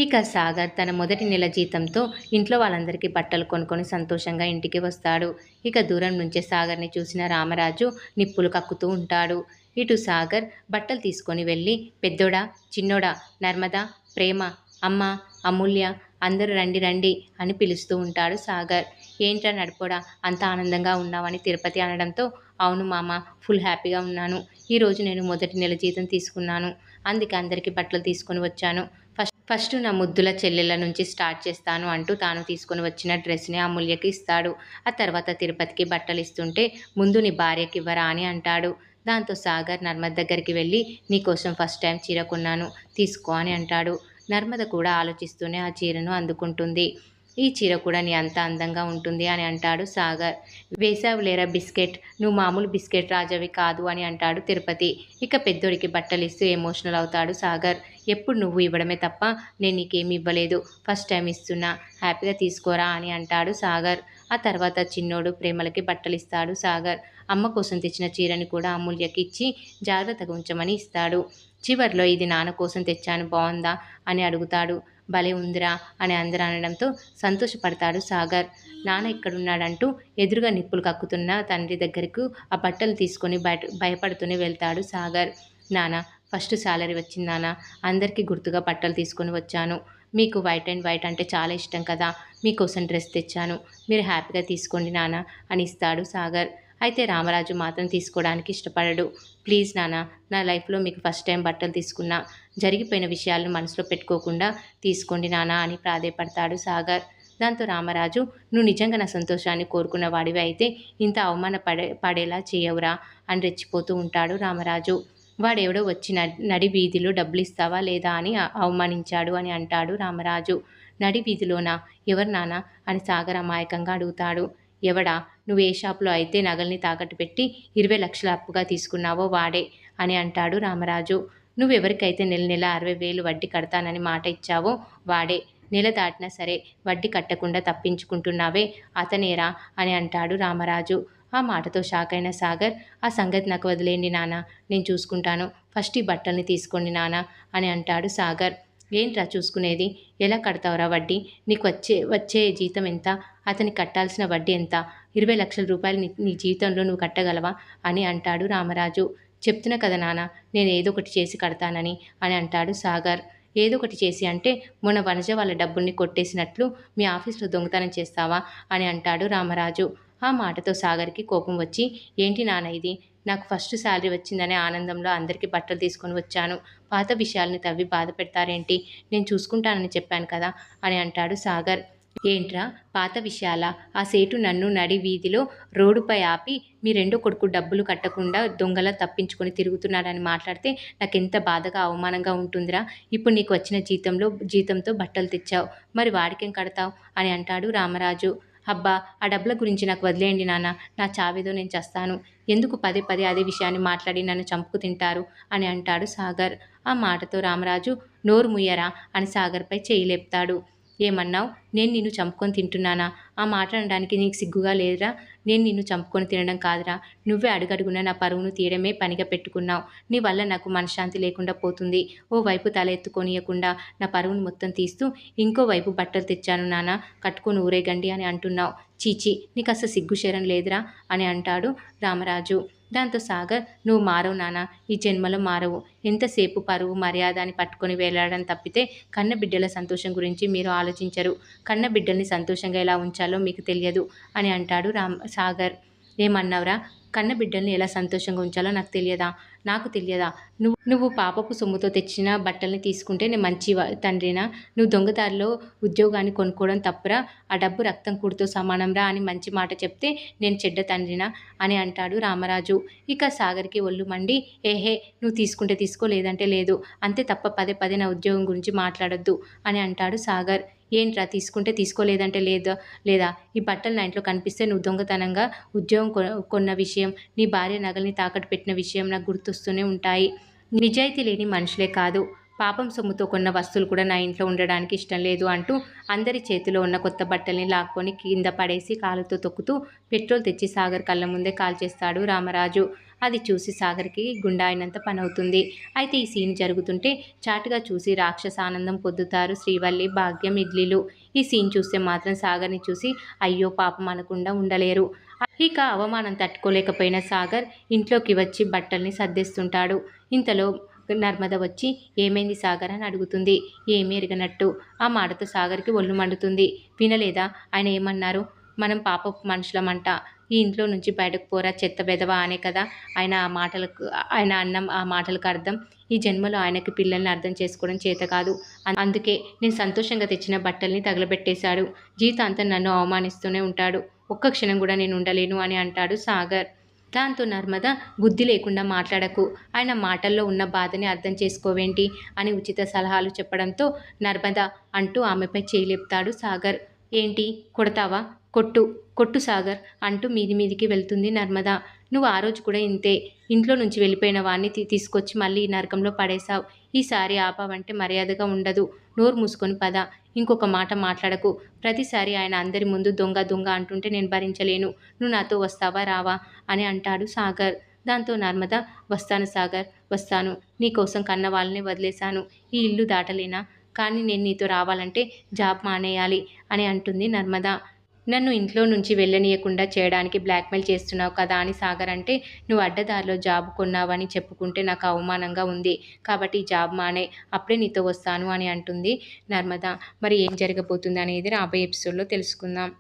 ఇక సాగర్ తన మొదటి నెల జీతంతో ఇంట్లో వాళ్ళందరికీ బట్టలు కొనుక్కొని సంతోషంగా ఇంటికి వస్తాడు. ఇక దూరం నుంచే సాగర్ని చూసిన రామరాజు నిప్పులు కక్కుతూ ఉంటాడు. ఇటు సాగర్ బట్టలు తీసుకొని వెళ్ళి పెద్దోడా, చిన్నోడా, నర్మద, ప్రేమ, అమ్మ, అమూల్య అందరూ రండి రండి అని పిలుస్తూ ఉంటాడు సాగర్. ఏంట్రా నడుపోడా అంత ఆనందంగా ఉన్నావని తిరుపతి అనడంతో, అవును మామ, ఫుల్ హ్యాపీగా ఉన్నాను. ఈరోజు నేను మొదటి నెల జీతం తీసుకున్నాను. అందుకే అందరికీ బట్టలు తీసుకొని వచ్చాను. ఫస్ట్ నా ముద్దుల చెల్లెళ్ళ నుంచి స్టార్ట్ చేస్తాను అంటూ తాను తీసుకొని వచ్చిన డ్రెస్ని అమూల్యకి ఇస్తాడు. ఆ తర్వాత తిరుపతికి బట్టలు ఇస్తుంటే, ముందు నీ భార్యకి ఇవ్వరా అని అంటాడు. దాంతో సాగర్ నర్మద దగ్గరికి వెళ్ళి, నీకోసం ఫస్ట్ టైం చీర కొన్నాను, తీసుకో అని అంటాడు. నర్మద కూడా ఆలోచిస్తూనే ఆ చీరను అందుకుంటుంది. ఈ చీర కూడా నీ అంత అందంగా ఉంటుంది అని అంటాడు సాగర్. వేసావులేరా బిస్కెట్, నువ్వు మామూలు బిస్కెట్ రాజావి కాదు అని అంటాడు తిరుపతి. ఇక పెద్దోడికి బట్టలు ఇస్తూ ఎమోషనల్ అవుతాడు సాగర్. ఎప్పుడు నువ్వు ఇవ్వడమే తప్ప నేను నీకేమి ఇవ్వలేదు, ఫస్ట్ టైం ఇస్తున్నా, హ్యాపీగా తీసుకోరా అని అంటాడు సాగర్. ఆ తర్వాత చిన్నోడు ప్రేమలకి బట్టలు ఇస్తాడు సాగర్. అమ్మ కోసం తెచ్చిన చీరని కూడా అమూల్యకి ఇచ్చి జాగ్రత్తగా ఉంచమని ఇస్తాడు. చివర్లో ఇది నాన్న కోసం తెచ్చాను, బాగుందా అని అడుగుతాడు. భలే ఉందిరా అని అందరూ అనడంతో సంతోషపడతాడు సాగర్. నాన్న ఎక్కడున్నాడంటూ ఎదురుగా నిప్పులు కక్కుతున్న తండ్రి దగ్గరకు ఆ బట్టలు తీసుకొని భయపడుతూనే వెళ్తాడు సాగర్. నాన్న, ఫస్ట్ శాలరీ వచ్చింది నాన్న, అందరికీ గుర్తుగా బట్టలు తీసుకొని వచ్చాను. మీకు వైట్ అండ్ వైట్ అంటే చాలా ఇష్టం కదా, మీకోసం డ్రెస్ తెచ్చాను, మీరు హ్యాపీగా తీసుకోండి నాన్న అని ఇస్తాడు సాగర్. అయితే రామరాజు మాత్రం తీసుకోవడానికి ఇష్టపడడు. ప్లీజ్ నాన్న, నా లైఫ్లో మీకు ఫస్ట్ టైం బట్టలు తీసుకున్నా, జరిగిపోయిన విషయాలను మనసులో పెట్టుకోకుండా తీసుకోండి నాన్న అని ప్రాధేయపడతాడు సాగర్. దాంతో రామరాజు, నువ్వు నిజంగా నా సంతోషాన్ని కోరుకున్న వాడివి అయితే ఇంత పడేలా చేయవురా అని రెచ్చిపోతూ ఉంటాడు రామరాజు. వాడెవడో వచ్చి నడి వీధిలో డబ్బులు ఇస్తావా లేదా అని అవమానించాడు అని అంటాడు రామరాజు. నడి వీధిలోనా, ఎవరు నాన్న అని సాగర్ అమాయకంగా అడుగుతాడు. ఎవడా, నువ్వు ఏ షాపులో అయితే నగల్ని తాకట్టు పెట్టి 20 లక్షల అప్పుగా తీసుకున్నావో వాడే అని అంటాడు రామరాజు. నువ్వెవరికైతే నెల నెల 60,000 వడ్డీ కడతానని మాట ఇచ్చావో వాడే, నెల దాటినా సరే వడ్డీ కట్టకుండా తప్పించుకుంటున్నావే అతనేరా అని అంటాడు రామరాజు. ఆ మాటతో షాక్ అయిన సాగర్, ఆ సంగతి నాకు వదిలేండి నాన్న, నేను చూసుకుంటాను, ఫస్ట్ ఈ బట్టల్ని తీసుకోండి నాన్న అని అంటాడు సాగర్. ఏంట్రా చూసుకునేది, ఎలా కడతావురా వడ్డీ, నీకు వచ్చే వచ్చే జీతం ఎంత, అతనికి కట్టాల్సిన వడ్డీ ఎంత, 20 లక్షల రూపాయలు నీ జీవితంలో నువ్వు కట్టగలవా అని అంటాడు రామరాజు. చెప్తున్నా కదా నాన్న, నేను ఏదో ఒకటి చేసి కడతానని అని అంటాడు సాగర్. ఏదో ఒకటి చేసి అంటే, మొన్న వనజ వాళ్ళ డబ్బుల్ని కొట్టేసినట్లు మీ ఆఫీస్లో దొంగతనం చేస్తావా అని అంటాడు రామరాజు. ఆ మాటతో సాగర్కి కోపం వచ్చి, ఏంటి నాన్న ఇది, నాకు ఫస్ట్ శాలరీ వచ్చిందనే ఆనందంలో అందరికీ బట్టలు తీసుకొని వచ్చాను, పాత విషయాల్ని తవ్వి బాధ పెడతారేంటి, నేను చూసుకుంటానని చెప్పాను కదా అని అంటాడు సాగర్. ఏంట్రా పాత విషయాలా, ఆ సేటు నన్ను నడి వీధిలో రోడ్డుపై ఆపి మీ రెండో కొడుకు డబ్బులు కట్టకుండా దొంగలా తప్పించుకొని తిరుగుతున్నాడని మాట్లాడితే నాకెంత బాధగా అవమానంగా ఉంటుందిరా. ఇప్పుడు నీకు వచ్చిన జీతంతో బట్టలు తెచ్చావు, మరి వాడికేం కడతావు అని అంటాడు రామరాజు. అబ్బా, ఆ డబ్బుల గురించి నాకు వదిలేయండి నాన్న, నా చావేదో నేను చస్తాను, ఎందుకు పదే పదే అదే విషయాన్ని మాట్లాడి నన్ను చంపుకు తింటారు అని అంటాడు సాగర్. ఆ మాటతో రామరాజు, నోరు ముయ్యరా అని సాగర్పై చేయి లేపుతాడు. ఏమన్నావు, నేను నిన్ను చంపుకొని తింటున్నానా, ఆ మాట అనడానికి నీకు సిగ్గుగా లేదురా, నేను నిన్ను చంపుకొని తినడం కాదురా, నువ్వే అడుగడుగునా నా పరువును తీయడమే పనిగా పెట్టుకున్నావు, నీ వల్ల నాకు మనశ్శాంతి లేకుండా పోతుంది, ఓ వైపు తల ఎత్తుకొనియకుండా నా పరువును మొత్తం తీస్తూ ఇంకోవైపు బట్టలు తెచ్చాను నాన్న, కట్టుకొని ఊరేగండి అని అంటున్నావు, చీచి నీకు అసలు సిగ్గు శరం లేదురా అని అంటాడు రామరాజు. దాంతో సాగర్, నువ్వు మారవు నాన్న, ఈ జన్మలో మారవు, ఎంతసేపు పరువు మర్యాద అని పట్టుకొని వేలాడడం తప్పితే కన్న బిడ్డల సంతోషం గురించి మీరు ఆలోచించరు, కన్న బిడ్డల్ని సంతోషంగా ఎలా ఉంచాలో మీకు తెలియదు అని అంటాడు సాగర్. ఏమన్నావురా, కన్న బిడ్డల్ని ఎలా సంతోషంగా ఉంచాలో నాకు తెలియదా, నాకు తెలియదా, నువ్వు పాపపు సొమ్ముతో తెచ్చిన బట్టల్ని తీసుకుంటే నేను మంచి తండ్రినా, నువ్వు దొంగదారిలో ఉద్యోగాన్ని కొనుక్కోవడం తప్పురా, ఆ డబ్బు రక్తం కూడుతో సమానంరా అని మంచి మాట చెప్తే నేను చెడ్డ తండ్రినా అని అంటాడు రామరాజు. ఇక సాగర్కి ఒళ్ళు మండి, ఏహే నువ్వు తీసుకుంటే తీసుకో లేదంటే లేదు, అంతే తప్ప పదే పదే నా ఉద్యోగం గురించి మాట్లాడొద్దు అని అంటాడు సాగర్. ఏంట్రా, తీసుకుంటే తీసుకోలేదంటే లేదా ఈ బట్టలు నా ఇంట్లో కనిపిస్తే నువ్వు దొంగతనంగా ఉద్యోగం కొన్న విషయం, నీ భార్య నగల్ని తాకట్టు పెట్టిన విషయం నాకు గుర్తొస్తూనే ఉంటాయి. నిజాయితీ లేని మనుషులే కాదు, పాపం సొమ్ముతో కొన్న వస్తువులు కూడా నా ఇంట్లో ఉండడానికి ఇష్టం లేదు అంటూ అందరి చేతిలో ఉన్న కొత్త బట్టల్ని లాక్కొని కింద పడేసి కాలుతో తొక్కుతూ పెట్రోల్ తెచ్చి సాగర్ కళ్ళ ముందే కాల్చేస్తాడు రామరాజు. అది చూసి సాగర్కి గుండె అయినంత పని అవుతుంది. అయితే ఈ సీన్ జరుగుతుంటే చాటుగా చూసి రాక్షస ఆనందం పొందుతారు శ్రీవల్లి, భాగ్యం, ఇడ్లీలు. ఈ సీన్ చూస్తే మాత్రం సాగర్ని చూసి అయ్యో పాపం అనకుండా ఉండలేరు. ఇక అవమానం తట్టుకోలేకపోయిన సాగర్ ఇంట్లోకి వచ్చి బట్టల్ని సర్దేస్తుంటాడు. ఇంతలో నర్మద వచ్చి ఏమైంది సాగర్ అని అడుగుతుంది. ఏమీ ఎరగనట్టు. ఆ మాటతో సాగర్కి ఒళ్ళు మండుతుంది. వినలేదా ఆయన ఏమన్నారు? మనం పాపపు మనుషులమంట, ఈ ఇంట్లో నుంచి బయటకు పోరా చెత్త వెధవ అనే కదా ఆయన అన్నం. ఆ మాటలకు అర్థం ఈ జన్మలో ఆయనకి పిల్లల్ని అర్థం చేసుకోవడం చేత కాదు. అందుకే నేను సంతోషంగా తెచ్చిన బట్టల్ని తగలబెట్టేశాడు. జీవితాంతం నన్ను అవమానిస్తూనే ఉంటాడు. ఒక్క క్షణం కూడా నేను ఉండలేను అని అంటాడు సాగర్. దాంతో నర్మద బుద్ధి లేకుండా మాట్లాడకు, ఆయన మాటల్లో ఉన్న బాధని అర్థం చేసుకోవేంటి అని ఉచిత సలహాలు చెప్పడంతో నర్మద అంటూ ఆమెపై చేయలేపుతాడు సాగర్. ఏంటి కొడతావా? కొట్టు కొట్టు సాగర్ అంటూ మీది మీదికి వెళ్తుంది నర్మద. నువ్వు ఆ రోజు కూడా ఇంతే, ఇంట్లో నుంచి వెళ్ళిపోయిన వాడిని తీసుకొచ్చి మళ్ళీ ఈ నరకంలో పడేశావు. ఈసారి ఆపావంటే మర్యాదగా ఉండదు. నోరు మూసుకొని పద, ఇంకొక మాట మాట్లాడకు. ప్రతిసారి ఆయన అందరి ముందు దొంగ దొంగ అంటుంటే నేను భరించలేను. నువ్వు నాతో వస్తావా రావా అని అంటాడు సాగర్. దాంతో నర్మద వస్తాను సాగర్ వస్తాను, నీకోసం కన్న వాళ్ళని వదిలేశాను, ఈ ఇల్లు దాటలేనా, కానీ నేను నీతో రావాలంటే జాబ్ మానేయాలి అని అంటుంది నర్మద. నన్ను ఇంట్లో నుంచి వెళ్ళనీయకుండా చేయడానికి బ్లాక్మెయిల్ చేస్తున్నావు కదా అని సాగర్ అంటే, నువ్వు అడ్డదారిలో జాబ్ కొన్నావని చెప్పుకుంటే నాకు అవమానంగా ఉంది, కాబట్టి ఈ జాబ్ మానే, అప్పుడే నీతో వస్తాను అని అంటుంది నర్మద. మరి ఏం జరగబోతుంది అనేది రాబోయే ఎపిసోడ్లో తెలుసుకుందాం.